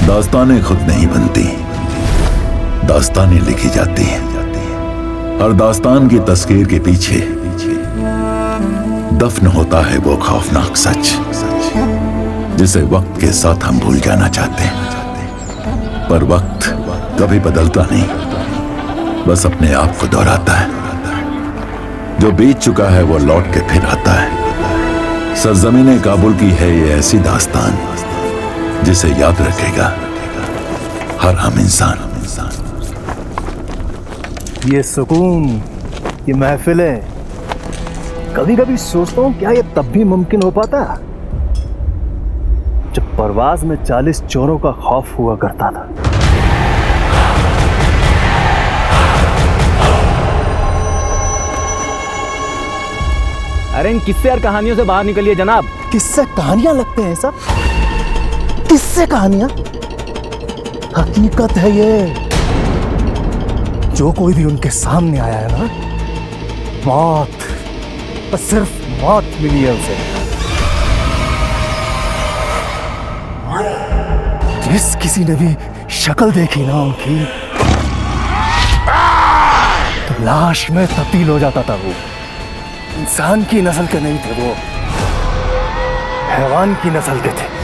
दास्तानें खुद नहीं बनती, दास्तानें लिखी जाती हैं। हर दास्तान की तस्वीर के पीछे दफन होता है वो खौफनाक सच, जिसे वक्त के साथ हम भूल जाना चाहते हैं। पर वक्त कभी बदलता नहीं, बस अपने आप को दोहराता है। जो बीत चुका है वो लौट के फिर आता है। सरजमीने काबुल की है ये ऐसी दास्तान जिसे याद रखेगा हर हम इंसान। ये सुकून, ये महफिलें, कभी कभी सोचता हूं क्या ये तब भी मुमकिन हो पाता जब परवाज में 40 चोरों का खौफ हुआ करता था। अरे इन किस्से और कहानियों से बाहर निकलिए जनाब। किससे कहानियां लगते हैं सब? किससे कहानियां? हकीकत है ये। जो कोई भी उनके सामने आया है ना, मौत, बस सिर्फ मौत मिली है उसे। जिस किसी ने भी शक्ल देखी ना उनकी, तो लाश में तब्दील हो जाता था। वो इंसान की नस्ल के नहीं थे, वो हैवान की नस्ल के थे।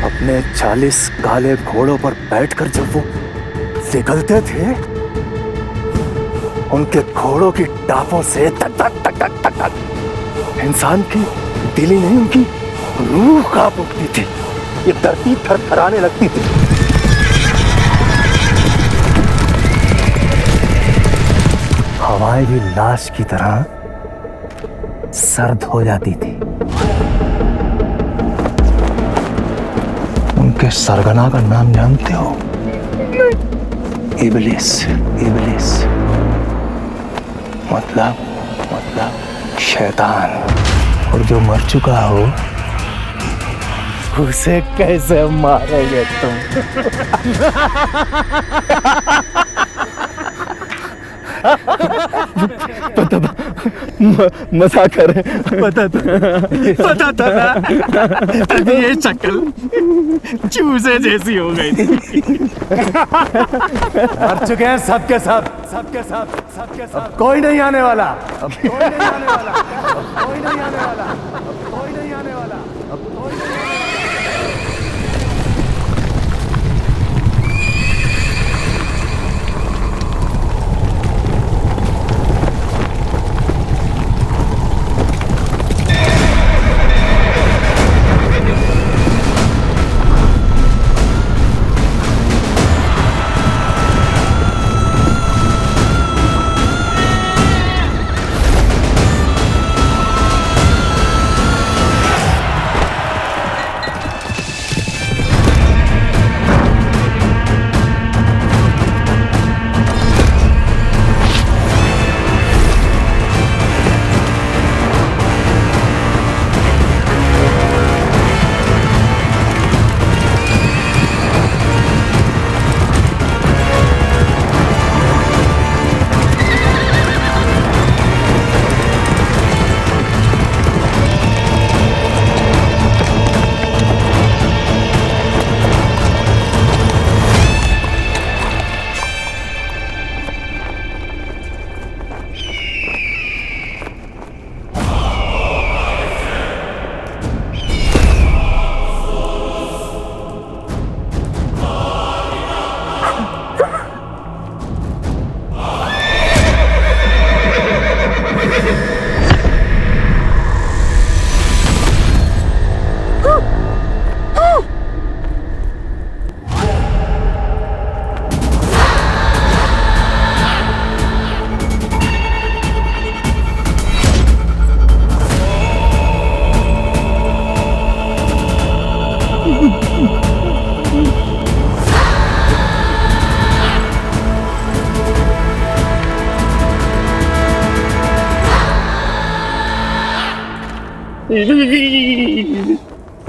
अपने 40 काले घोड़ों पर बैठकर जब वो निकलते थे, उनके घोड़ों की टापों से टक टक टक टक टक टक इंसान की दिल ही नहीं, उनकी रूह कांप उठती थी। ये धरती थरथराने लगती थी। हवाएं भी लाश की तरह सर्द हो जाती थी। उनके सरगना का नाम जानते हो? इब्लिस। इब्लिस मतलब शैतान। और जो मर चुका हो उसे कैसे मारोगे तुम? पता था, मजाक कर रहे। पता था ना, तभी ये शक्ल चूजे जैसी हो गई थी। मर चुके हैं सबके सब, सबके सब, सबके सब। अब कोई नहीं आने वाला, अब कोई नहीं आने वाला, अब कोई नहीं आने वाला, अब कोई नहीं आने वाला, अब कोई नहीं आने वाला।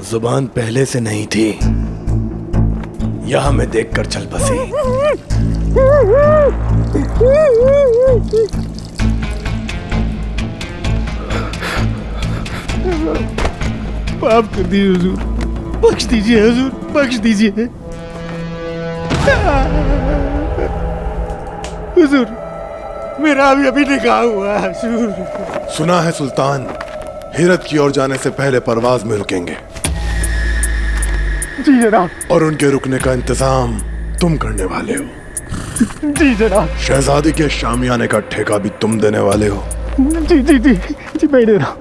जुबान पहले से नहीं थी, यह मैं देखकर चल बसी। माफ कर दिए हुजूर, बख्श दीजिए हुजूर, बख्श दीजिए। हुजूर, मेरा अभी निकाह हुआ है हुजूर। सुना है सुल्तान हेरत की ओर जाने से पहले परवाज में रुकेंगे। जी जनाब। और उनके रुकने का इंतजाम तुम करने वाले हो। जी जनाब। शहजादी के शामियाने का ठेका भी तुम देने वाले हो। जी जी जी जी मैं दे रहा हूँ।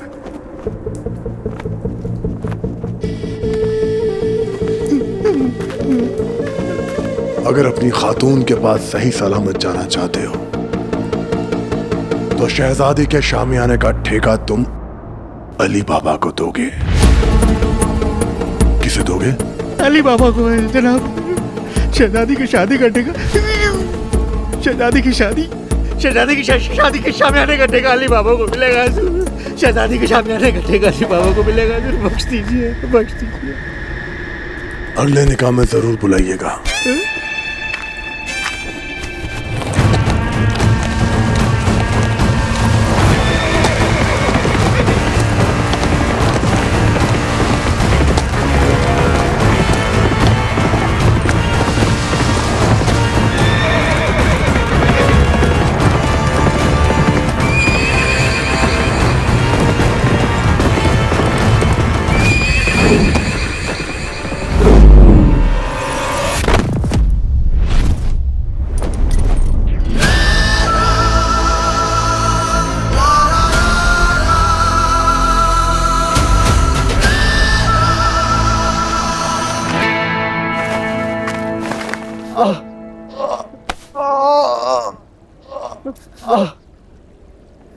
अगर अपनी खातून के पास सही सलामत जाना चाहते हो तो शहजादी के शामियाने का ठेका तुम अली बाबा को दोगे। किसे दोगे? अली बाबा को है जनाब। शहजादी की शादी करने का, शहजादी की शादी के शामियाने का ठेका अली बाबा को मिलेगा। शहजादी के शामियाने का ठेका अली बाबा को मिलेगा। बख्श दीजिए, बख्श दीजिए। अगले निकाह में जरूर बुलाइएगा।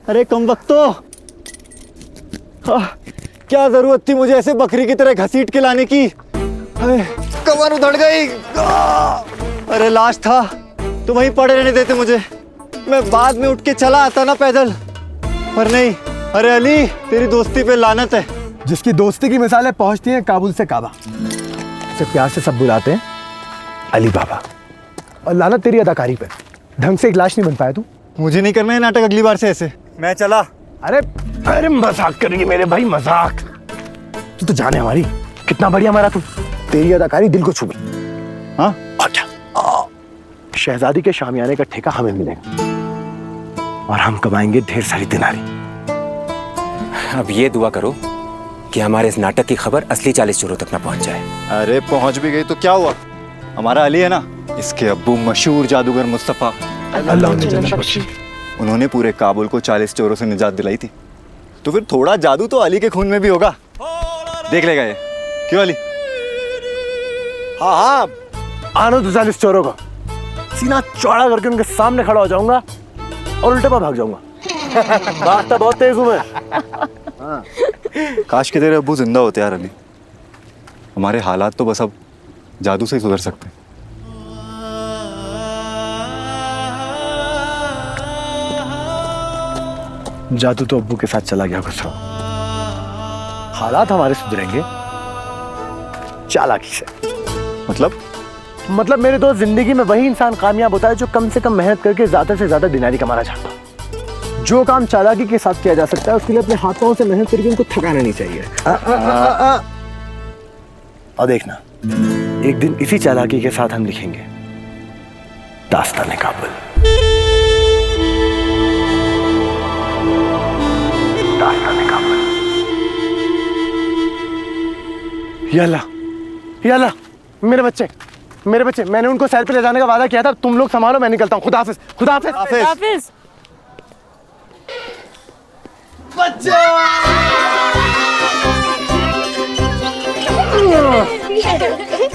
अरे कम वक्त क्या जरूरत थी मुझे ऐसे बकरी की तरह घसीट के लाने की। कमर उधड़ गई। अरे लाश था तो वहीं पड़े रहने देते मुझे, मैं बाद में उठ के चला आता ना पैदल। पर नहीं, अरे अली तेरी दोस्ती पे लानत है। जिसकी दोस्ती की मिसालें पहुंचती हैं काबुल से काबा, उसे प्यार से सब बुलाते हैं अली बाबा। और लानत तेरी अदाकारी पे, ढंग से एक लाश नहीं बन पाया तू। मुझे नहीं करना है नाटक अगली बार से ऐसे। मैं चला। अरे अरे मजाक करेंगे मेरे भाई, मजाक। तू तो जाने हमारी कितना बढ़िया मारा तू। तेरी अदाकारी दिल को छू गई। हाँ शहजादी के शामियाने का ठेका हमें मिलेगा और हम कमाएंगे ढेर सारी दिनारी। अब ये दुआ करो कि हमारे इस नाटक की खबर असली 40 चोरों तक ना पहुंच जाए। अरे पहुंच भी गई तो क्या हुआ, हमारा अली है ना, इसके अब्बू मशहूर जादूगर मुस्तफा, अल्लाह उन्हें जन्नत बख्शे। उन्होंने पूरे काबुल को 40 चोरों से निजात दिलाई थी। तो फिर थोड़ा जादू तो अली के खून में भी होगा। देख लेगा ये, क्यों अली? हाँ हाँ, आनो तो 40 चोरों को सीना चौड़ा करके उनके सामने खड़ा हो जाऊंगा और उल्टे पर भाग जाऊंगा। भागता बहुत तेज हूं मैं। काश के तेरे अब्बू जिंदा होते यार अली। हमारे हालात तो बस अब जादू से ही सुधर सकते हैं। जादू तो अब्बू के साथ चला गया खुसरो। हालात हमारे सुधरेंगे चालाकी से। मतलब मेरे दोस्त, जिंदगी में वही इंसान कामयाब होता है जो कम से कम मेहनत करके ज्यादा से ज्यादा दिनारी कमाना चाहता है। जो काम चालाकी के साथ किया जा सकता है उसके लिए अपने हाथों से मेहनत करके उनको थकाना नहीं चाहिए। और देखना, एक दिन इसी चालाकी के साथ हम लिखेंगे दास्तान काबुल। दास्तान काबुल। यल्ला मेरे बच्चे, मैंने उनको सैर पे ले जाने का वादा किया था। तुम लोग संभालो, मैं निकलता हूँ। खुदा हाफिज। खुदा हाफिज। हाफिज।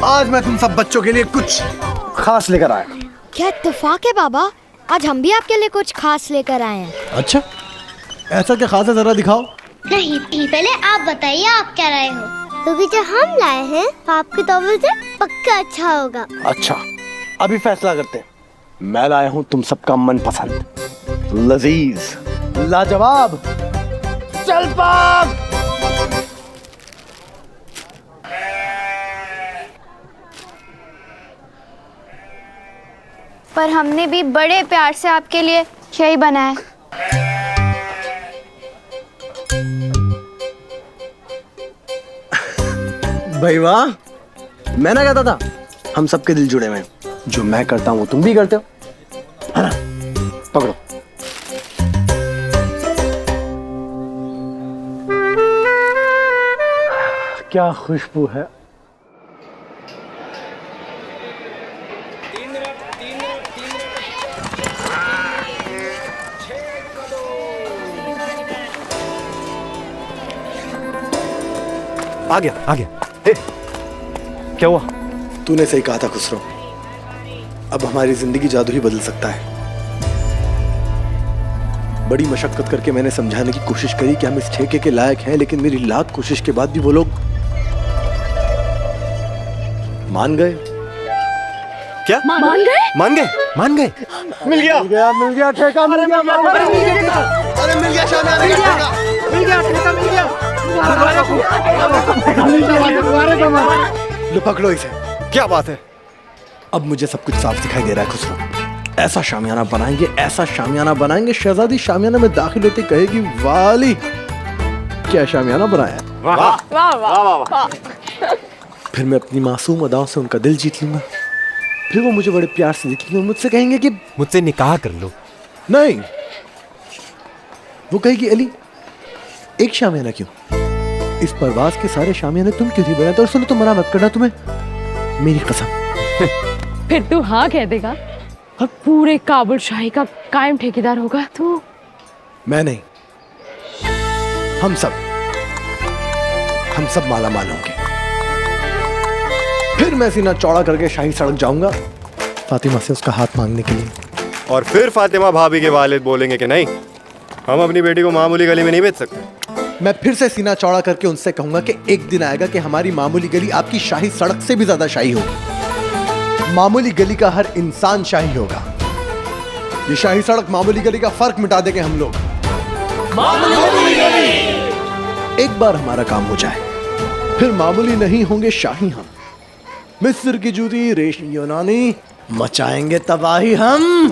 आज मैं तुम सब बच्चों के लिए कुछ खास लेकर आया। क्या इत्तेफाक है बाबा, आज हम भी आपके लिए कुछ खास लेकर आए हैं। अच्छा, ऐसा क्या खास है, जरा दिखाओ। नहीं, पहले आप बताइए आप क्या लाए हो, क्योंकि जो हम लाए हैं आपकी तौबा से पक्का अच्छा होगा। अच्छा, अभी फैसला करते हैं। मैं लाया हूँ तुम सबका मनपसंद, लजीज, लाजवाब चल पाक। पर हमने भी बड़े प्यार से आपके लिए यही बनाया। भाई वाह, मैं ना कहता था हम सबके दिल जुड़े हुए हैं, जो मैं करता हूँ वो तुम भी करते हो, है ना? पकड़ो। क्या खुशबू है। आ गया। ए, क्या हुआ? तूने सही कहा था खुसरो, अब हमारी जिंदगी जादू ही बदल सकता है। बड़ी मशक्कत करके मैंने समझाने की कोशिश करी कि हम इस ठेके के लायक हैं, लेकिन मेरी लाख कोशिश के बाद भी वो लोग मान गए। क्या मान गए? मिल गया ठेका, मिल गया। अरे मिल गया शामियाना का ठेका। लो पकड़ो इसे। क्या बात है? अब मुझे सब कुछ साफ दिखाई दे रहा है खुसरो। ऐसा शामियाना बनाएंगे, शहजादी शामियाना में दाखिल होते कहेगी वाली क्या शामियाना बनाया। वाह। फिर मैं अपनी मासूम अदाओं से उनका दिल जीत लूंगा। फिर वो मुझे बड़े प्यार से देखेंगे और मुझसे कहेंगे कि मुझसे निकाह कर लो। नहीं, वो कहेगी अली एक शामियाना क्यों, इस परवाज के सारे शामियाने तुम क्यों नहीं बनाते? और सुनो, तुम मना मत करना, तुम्हें मेरी कसम। फिर तू हाँ कह देगा और पूरे काबुल शाही का कायम ठेकेदार होगा तू। मैं नहीं, हम सब माला माल होंगे। फिर मैं सीना चौड़ा करके शाही सड़क जाऊंगा फातिमा से उसका हाथ मांगने के लिए। और फिर फातिमा भाभी के वालिद बोलेंगे कि नहीं, हम अपनी बेटी को मामूली गली में नहीं बेच सकते। मैं फिर से सीना चौड़ा करके उनसे कहूंगा कि एक दिन आएगा कि हमारी मामूली गली आपकी शाही सड़क से भी ज्यादा शाही होगी। मामूली गली का हर इंसान शाही होगा। ये शाही सड़क मामूली गली का फर्क मिटा देंगे हम लोग। एक बार हमारा काम हो जाए, फिर मामूली नहीं होंगे शाही हम। मिस्र की जूती, रेशमी यूनानी, मचाएंगे तबाही हम।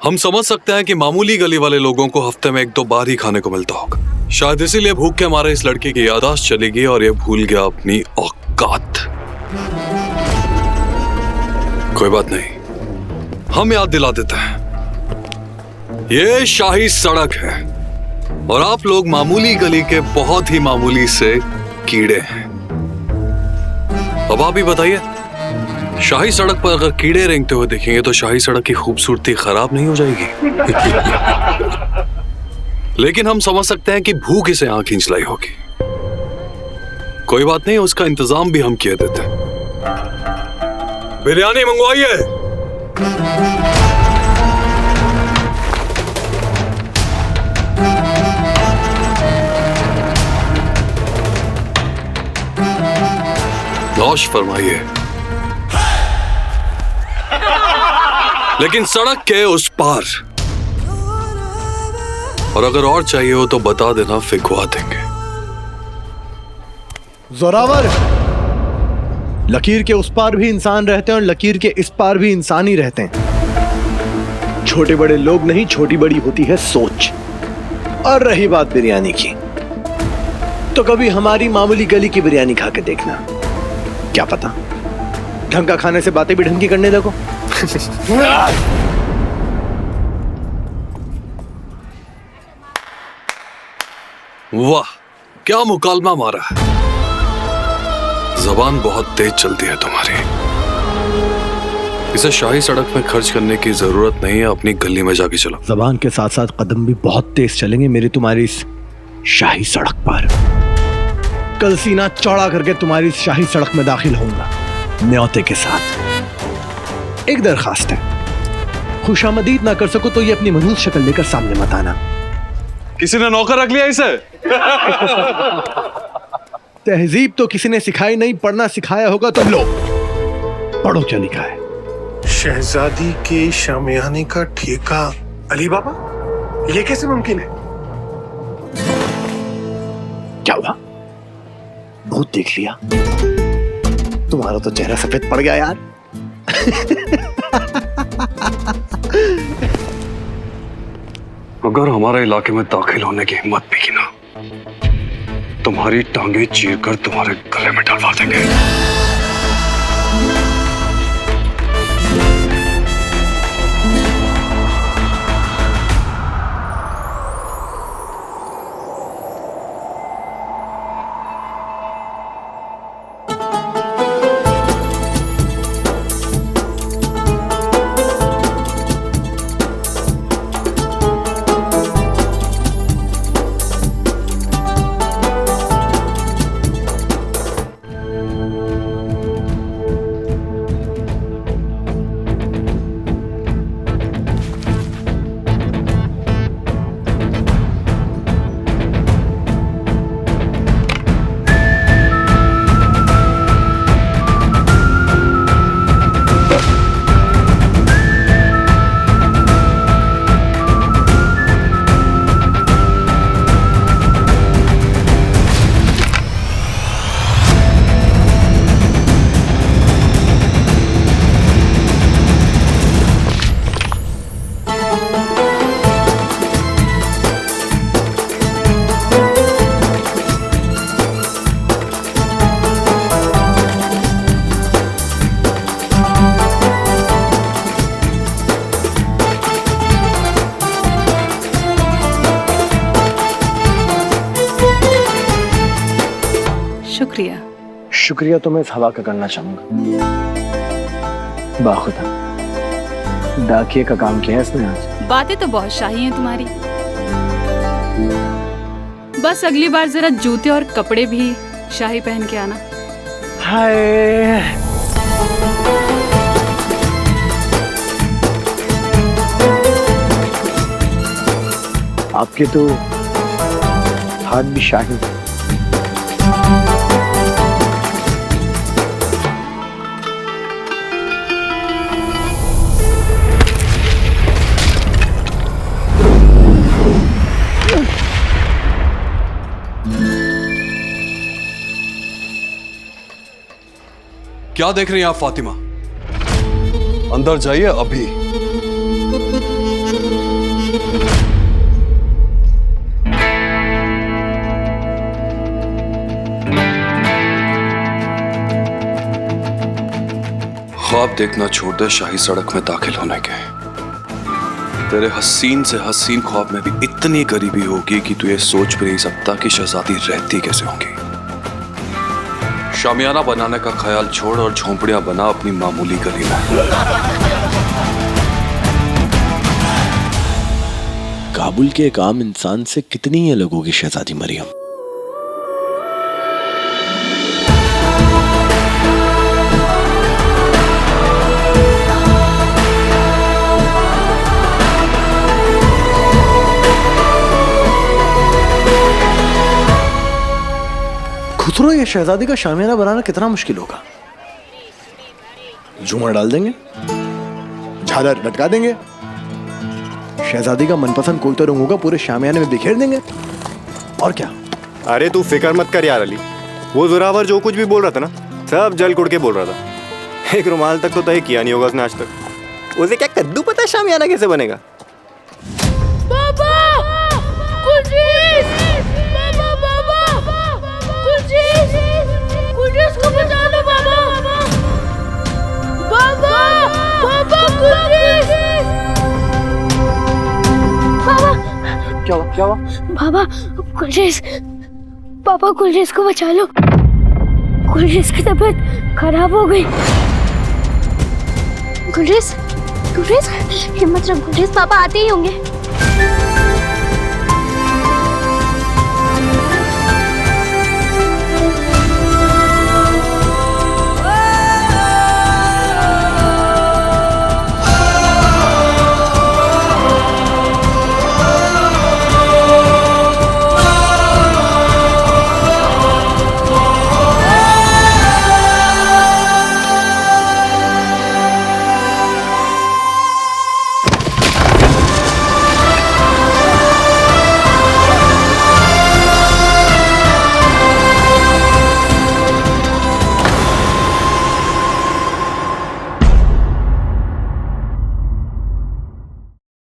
हम समझ सकते हैं कि मामूली गली वाले लोगों को हफ्ते में 1-2 बार ही खाने को मिलता होगा। शायद इसीलिए भूख के मारे इस लड़की की याददाश्त चली गई और ये भूल गया अपनी औकात। कोई बात नहीं, हम याद दिला देते हैं। ये शाही सड़क है और आप लोग मामूली गली के बहुत ही मामूली से कीड़े हैं। अब आप ही बताइए, शाही सड़क पर अगर कीड़े रेंगते हुए देखेंगे तो शाही सड़क की खूबसूरती खराब नहीं हो जाएगी? लेकिन हम समझ सकते हैं कि भूख इसे आंख खींचलाई होगी। कोई बात नहीं, उसका इंतजाम भी हम किए देते हैं। बिरयानी मंगवाइए। लॉश फरमाइए। लेकिन सड़क के उस पार। और अगर और चाहिए हो तो बता देना, फिकवा देंगे। जोरावर, लकीर के उस पार भी इंसान रहते हैं और लकीर के इस पार भी इंसान ही रहते हैं। छोटे बड़े लोग नहीं, छोटी बड़ी होती है सोच। और रही बात बिरयानी की, तो कभी हमारी मामूली गली की बिरयानी खा के देखना, क्या पता ढंग का खाने से बातें भी ढंग की करने लगो। वाह, क्या मुकालमा मारा है। जबान बहुत तेज चलती है तुम्हारी। इसे शाही सड़क में खर्च करने की जरूरत नहीं है, अपनी गली में जाके चलो। जबान के साथ साथ कदम भी बहुत तेज चलेंगे मेरे तुम्हारी इस शाही सड़क पर। कल सीना चौड़ा करके तुम्हारी इस शाही सड़क में दाखिल होऊंगा न्योते के साथ। एक दरखास्त है, खुशामदीद ना कर सको तो ये अपनी मनहूस शक्ल लेकर सामने मत आना। किसी ने नौकर रख लिया इसे? तहजीब तो किसी ने सिखाई नहीं, पढ़ना सिखाया होगा तो लो पढ़ो क्या लिखा है। शहजादी के शामियाने का ठेका। अली बाबा, ये कैसे मुमकिन है? क्या हुआ, भूत देख लिया? तुम्हारा तो चेहरा सफेद पड़ गया यार। अगर हमारे इलाके में दाखिल होने की हिम्मत भी की ना, तुम्हारी टांगे चीरकर तुम्हारे गले में डलवा देंगे। शुक्रिया। शुक्रिया तो मैं इस हवा का करना चाहूंगा। बाखुदा डाकिए का काम किया है इसने आज। बातें तो बहुत शाही हैं तुम्हारी। बस अगली बार जरा जूते और कपड़े भी शाही पहन के आना। हाय, आपके तो हाथ भी शाही। क्या देख रही हैं आप फातिमा? अंदर जाइए अभी। ख्वाब देखना छोड़ दे शाही सड़क में दाखिल होने के। तेरे हसीन से हसीन ख्वाब में भी इतनी गरीबी होगी कि तू ये सोच भी नहीं सकता कि शहजादी रहती कैसे होंगी। शामियाना बनाने का ख्याल छोड़ और झोंपड़ियां बना अपनी मामूली गली में। का काबुल के एक आम इंसान से कितनी अलग होगी शहजादी मरियम। खुसरो, ये शहजादी का शामियाना बनाना कितना मुश्किल होगा। झूमर डाल देंगे, झालर लटका देंगे, शहजादी का मनपसंद कोई तो रंग होगा, पूरे शामियाने में बिखेर देंगे, और क्या। अरे तू फिक्र मत कर यार अली, वो जोरावर जो कुछ भी बोल रहा था ना, सब जल कुड़ के बोल रहा था। एक रुमाल तक तो तय किया नहीं होगा उसने आज तक। उसे क्या कद्दू पता है शामियाना कैसे बनेगा। क्या हुआ? बाबा गुलरेज, पापा गुलरेज को बचा लो। गुलरेज की तबीयत खराब हो गई। गुलरेज, गुलरेज हिम्मत रख गुलरेज, पापा आते ही होंगे।